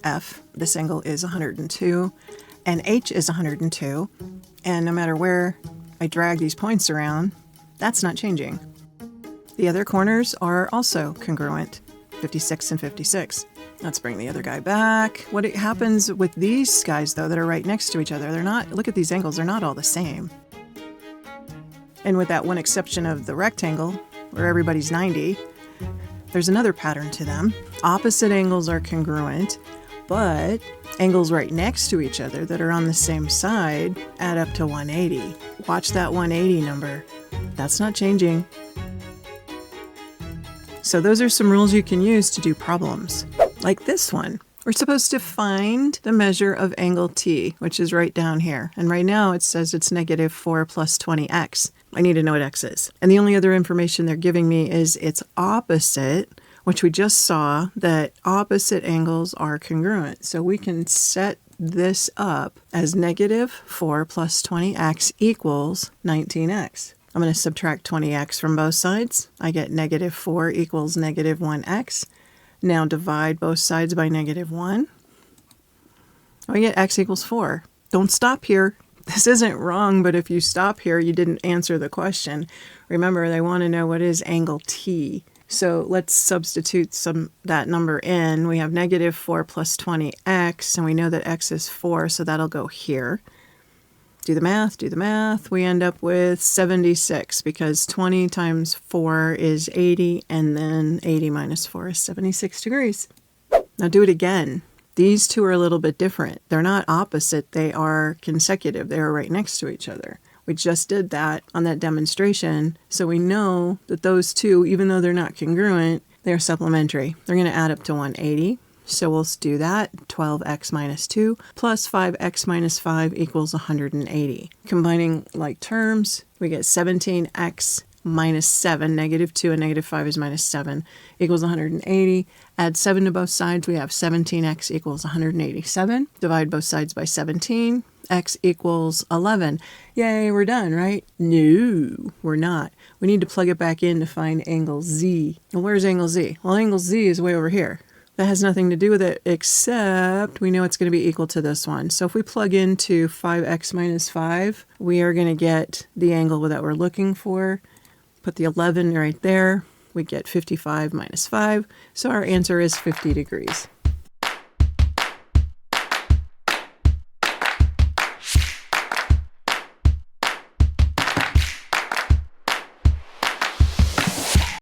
F, this angle is 102, and H is 102, and no matter where I drag these points around, that's not changing. The other corners are also congruent, 56 and 56. Let's bring the other guy back. What happens with these guys, though, that are right next to each other, they're not, look at these angles, they're not all the same. And with that one exception of the rectangle, where everybody's 90, there's another pattern to them. Opposite angles are congruent, but angles right next to each other that are on the same side add up to 180. Watch that 180 number. That's not changing. So those are some rules you can use to do problems. Like this one. We're supposed to find the measure of angle T, which is right down here. And right now it says it's -4 plus 20x. I need to know what x is. And the only other information they're giving me is its opposite, which we just saw that opposite angles are congruent. So we can set this up as -4 plus 20x equals 19x. I'm going to subtract 20x from both sides. I get -4 equals -1x. Now divide both sides by -1. I get x equals 4. Don't stop here. This isn't wrong, but if you stop here, you didn't answer the question. Remember, they want to know what is angle T. So let's substitute that number in. We have -4 plus 20x, and we know that x is 4, so that'll go here. Do the math. We end up with 76 because 20 times 4 is 80, and then 80 minus 4 is 76 degrees. Now do it again. These two are a little bit different. They're not opposite, they are consecutive. They are right next to each other. We just did that on that demonstration, so we know that those two, even though they're not congruent, they're supplementary. They're going to add up to 180. So we'll do that. 12x minus 2 plus 5x minus 5 equals 180. Combining like terms, we get 17x minus 7, -2 and -5 is minus 7, equals 180. Add 7 to both sides, we have 17x equals 187. Divide both sides by 17, x equals 11. Yay, we're done, right? No, we're not. We need to plug it back in to find angle Z. Well, where's angle Z? Well, angle Z is way over here. That has nothing to do with it, except we know it's going to be equal to this one. So if we plug into 5x minus 5, we are going to get the angle that we're looking for. Put the 11 right there. We get 55 minus 5. So our answer is 50 degrees.